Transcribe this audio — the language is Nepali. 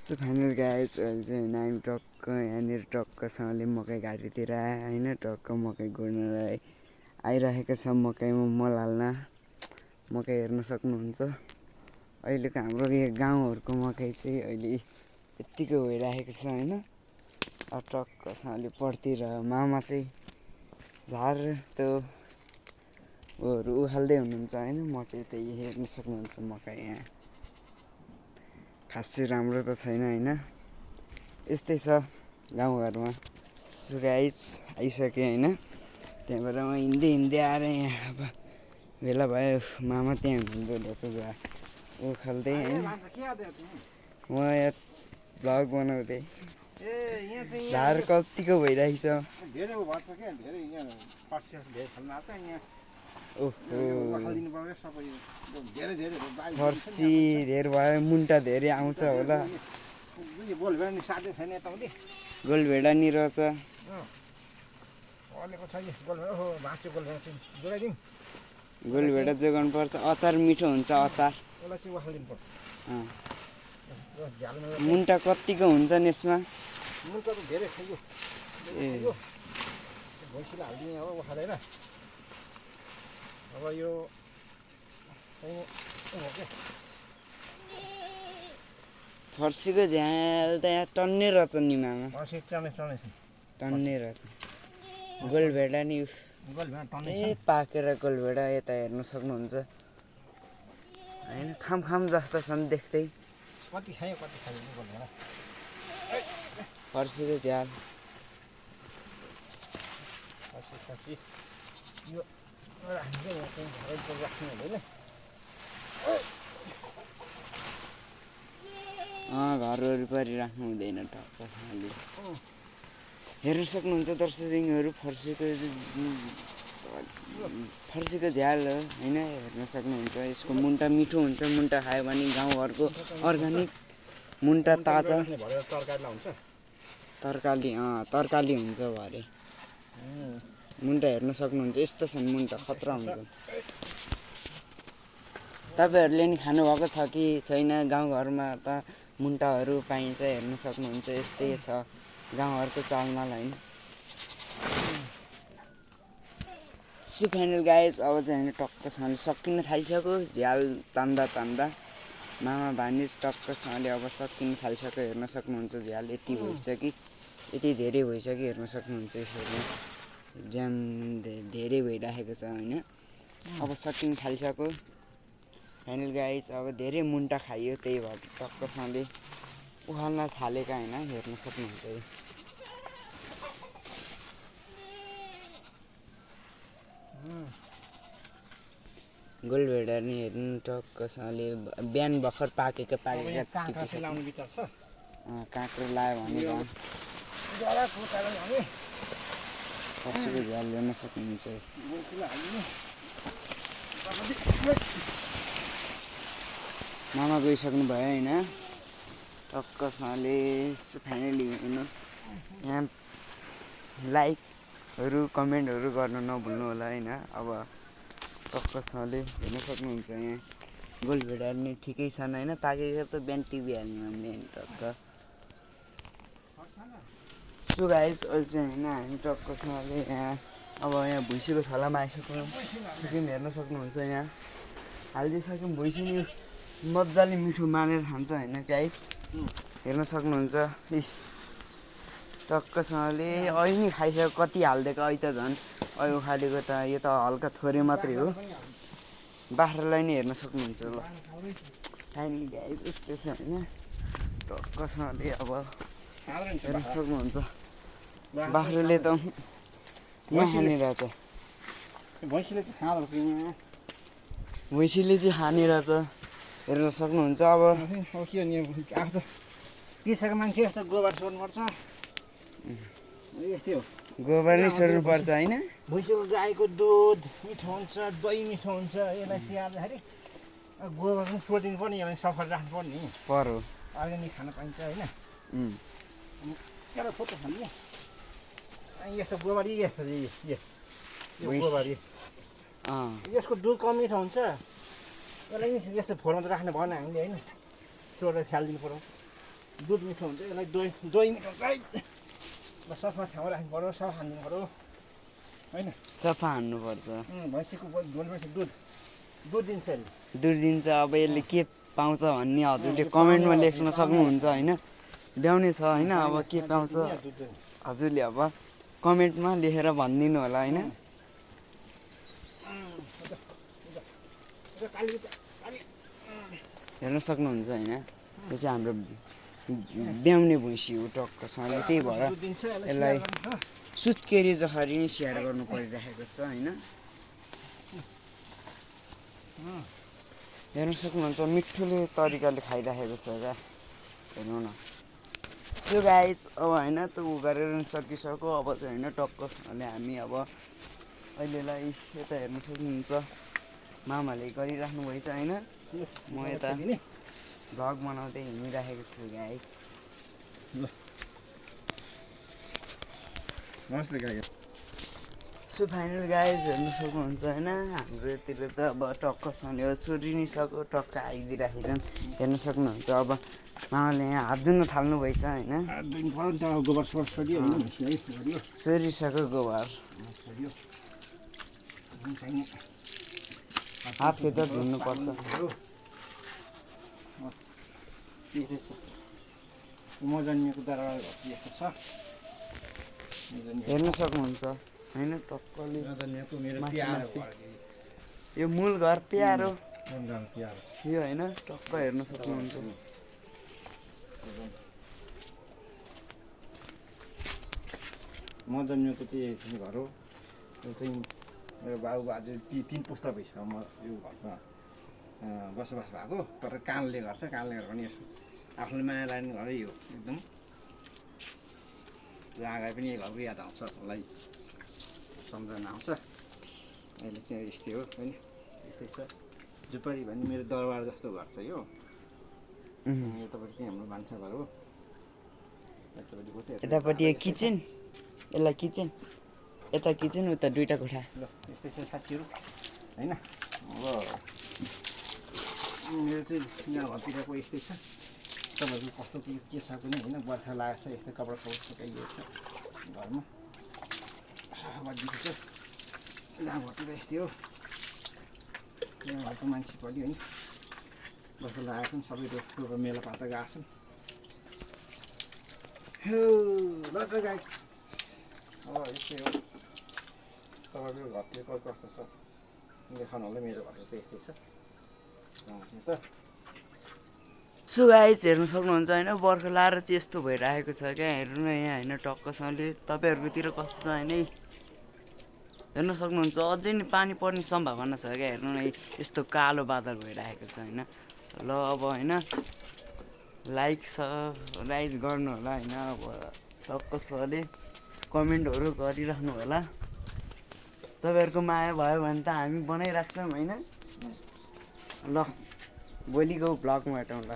सो फाइनल गाइस अहिले चाहिँ हामी टक्क यहाँनिर टक्कसँगले मकै घारीतिर होइन टक्क मकै गोड्नलाई आइरहेको छ। मकैमा मल हाल्न मकै हेर्न सक्नुहुन्छ। अहिलेको हाम्रो यो गाउँहरूको मकै चाहिँ अहिले यत्तिको भइरहेको छ होइन। टक्कसँगले पढ्तिर मामा चाहिँ झार त्यो उहरू उखाल्दै हुनुहुन्छ होइन। म चाहिँ त्यही हेर्न सक्नुहुन्छ मकै यहाँ खासै राम्रो त छैन होइन, यस्तै छ गाउँघरमा। सो गाइस आइसकेँ होइन, त्यहाँबाट म हिँड्दै हिँड्दै आएर यहाँ अब भेला भयो मामा त्यहाँ हुनुहुन्छ उखाल्दै होइन। म यहाँ भ्लग बनाउँदै झार कतिको भइरहेको छ। फर्सी धेरै भयो, मुन्टा धेरै आउँछ होला। गोलभेडा नि रहेछ। गोलभेडा जोगाउनु पर्छ, अचार मिठो हुन्छ अचार। मुन्टा कतिको हुन्छ यसमा? मुन्टा त धेरै खाइयो। भैँसीले हालिदिने अब उखालेर अब यो फर्सीको झ्याल त यहाँ टन्नै रहेछ नि मामा। टन्नै रहेछ। गोलभेडा नि पाकेर गोलभेडा यता हेर्न सक्नुहुन्छ होइन। खाम जस्तो छन् देख्दै। फर्सीको झ्याल घर वरिपरि राख्नु हुँदैन टक्कसँगले। हेर्न सक्नुहुन्छ दर्शकहरू फर्सीको झ्याल हो होइन, हेर्न सक्नुहुन्छ। यसको मुन्टा मिठो हुन्छ, मुन्टा खायो भने गाउँघरको अर्ग्यानिक मुन्टा ताजा तरकारी हुन्छ भरे। मुन्टा हेर्न सक्नुहुन्छ, यस्तो छन् मुन्टा, खतरा हुन्छ। तपाईँहरूले नि खानुभएको छ कि छैन? गाउँघरमा त मुन्टाहरू पाइन्छ, हेर्न सक्नुहुन्छ। यस्तै छ गाउँघरको चालमाल होइन। सो फाइनल गाइस अब चाहिँ हामी टक्कसँगले सकिन थालिसक्यो। झ्याल तान्दा मामा भानिज टक्कसँगले अब सकिन थालिसक्यो। हेर्न सक्नुहुन्छ झ्याल यति भइसक्यो, यति धेरै भइसक्यो। हेर्न सक्नुहुन्छ यसरी ज्यान धेरै भइरहेको छ होइन। अब सकिन थालिसक्यो फाइनल गाइस। अब धेरै मुन्टा खाइयो, त्यही भएर टक्कसँगले उखाल्न थालेका होइन, हेर्न सक्नुहुन्छ। गोलभेडा नि हेर्नु टक्कसँगले बिहान भर्खर पाकेको काँक्रो लायो भने फर्सीको झ्याल हेर्न सक्नुहुन्छ। मामा गइसक्नु भयो होइन टक्कसँगले। फाइनली हेर्नु यहाँ लाइकहरू कमेन्टहरू गर्नु नभुल्नु होला होइन। अब टक्कसँगले हेर्न सक्नुहुन्छ यहाँ गोलभेडा नि ठिकै छन् होइन। पाकेको त बिहान टिभी हाल्नु हामीले टक्क। सो गाइस अहिले चाहिँ होइन हामी टक्कसँगले यहाँ अब यहाँ भुइँसीको थलामा आइसक्यौँ। हेर्न सक्नुहुन्छ यहाँ हालिदिइसक्यौँ। भुइँसी नि मजाले मिठो मानेर खान्छ होइन गाइस, हेर्न सक्नुहुन्छ। टक्कसँगले अहिले नि खाइसक्यो, कति हालिदिएको अहिले त झन् अहिले उखालेको त यो त हल्का थोरै मात्रै हो। बाख्रालाई नि हेर्न सक्नुहुन्छ। ल फाइनली गाइस यस्तै छ होइन। टक्कसँगले अब हेर्न सक्नुहुन्छ बाख्राले त नखाने रहेछ। भैँसीले चाहिँ खाने रहेछ, हेर्न सक्नुहुन्छ। अब कृषक मान्छे यस्तो गोबर सोर्नुपर्छ, यस्तै हो। गोबर नै सोर्नुपर्छ होइन। भैँसीको गाईको दुध मिठो हुन्छ, दही मिठो हुन्छ। यसलाई स्याहार्दाखेरि गोबर पनि सोधिदिनु पर्ने, यसलाई सफा राख्नु पर्ने। अर्ग्यानिक खान पाइन्छ होइन। त्यसलाई फोटो खाने यस्तो गोबरी यो गोबरी यसको दुध कम मिठो हुन्छ। यसलाई नि यस्तो फोरमा त राख्नु भएन हामीले होइन, चोरेर फ्यालिदिनु पर्यो। दुध मिठो हुन्छ यसलाई दही दही मिठो हुन्छ है ल सफा ठाउँमा राख्नु पऱ्यो सफा हान्नु पऱ्यो होइन सफा हान्नुपर्छ भैँसीको भनेपछि दुध दुध दिन्छ यसले दुध दिन्छ अब यसले के पाउँछ भन्ने हजुरले कमेन्टमा लेख्न सक्नुहुन्छ होइन ब्याउने छ होइन अब के पाउँछ हजुरले अब कमेन्टमा लेखेर भनिदिनु होला होइन हेर्न सक्नुहुन्छ होइन यो चाहिँ हाम्रो ब्याउने भैँसी हो टक्कसँगले त्यही भएर यसलाई सुत्केरी जखरी नै स्याहार गर्नु परिरहेको छ होइन हेर्न सक्नुहुन्छ मिठोले तरिकाले खाइराखेको छ क्या हेर्नु न सो गाइस अब होइन त उ गरेर सकिसक्यो अब चाहिँ होइन टक्कसँगले हामी अब अहिलेलाई यता हेर्न सक्नुहुन्छ मामाले गरिराख्नु भएछ होइन म यता भ्लग बनाउँदै हिँडिराखेको छु गाइस सो फाइनल गाइस हेर्नु सक्नुहुन्छ होइन हाम्रो यतिर त अब टक्कसँगले सोधि नै सक्यो टक्क आइदिइराखेको छन् हेर्न सक्नुहुन्छ अब मामाले यहाँ हात धुन थाल्नु भएछ होइन गोबर सोबर सोधियो सोरिसक्यो गोबर हातभित्र धुनुपर्छ म जन्मिएको दरबार यस्तो छ हेर्न सक्नुहुन्छ होइन टक्कले जन्मिएको मेरो माथि प्यारो माथि। यो मूल घर प्यारो प्यारो यो होइन टक्क हेर्न सक्नुहुन्छ म जन्मिएको चाहिँ घर हो यो चाहिँ मेरो बाबुको आज 3 पुस्ता भइसक्यो म यो घरमा बसोबास भएको तर कानले गर्छ कानले गर्दा पनि यसो आफूले माया लाग्ने घरै हो एकदम आँगा पनि घरको याद आउँछ मलाई सम्झना आउँछ अहिले चाहिँ यस्तै हो होइन यस्तै छ झुपडी भन्ने मेरो दरबार जस्तो घर छ यो यतापट्टि चाहिँ हाम्रो भान्साघर हो यतापट्टि किचन यसलाई किचन यता किचन उता दुईवटा कोठा ल यस्तै छ साथीहरू होइन अब मेरो चाहिँ यहाँ घरतिरको यस्तै छ तपाईँहरूको कस्तो के छ पनि होइन बर्खा लागेको छ यस्तै कपडा सबै सुकाइएको छ घरमा सफा गरिदिएको छ यहाँ घरतिर यस्तै हो यहाँ घरको मान्छे पनि होइन बर्खा लागेको छन् सबै रोडको मेला पाता गएको छन् ल त गाई अब यस्तै हो तपाईँको घरतिर कस्तो छ देखाउनु होला मेरो घरको चाहिँ यस्तै छ त सो गाइस हेर्नु सक्नुहुन्छ होइन बर्खा लाएर चाहिँ यस्तो भइरहेको छ क्या हेर्नु न यहाँ होइन टक्कसँगले तपाईँहरूकोतिर कस्तो छ होइन हेर्न सक्नुहुन्छ अझै नि पानी पर्ने सम्भावना छ क्या हेर्नु न यस्तो कालो बादल भइरहेको छ होइन ल अब होइन लाइक सब्सक्राइब गर्नु होला होइन अब टक्कसँगले कमेन्टहरू गरिराख्नु होला तपाईँहरूको माया भयो भने त हामी बनाइराख्छौँ होइन ल भोलिको भ्लगमा भेटौँ ल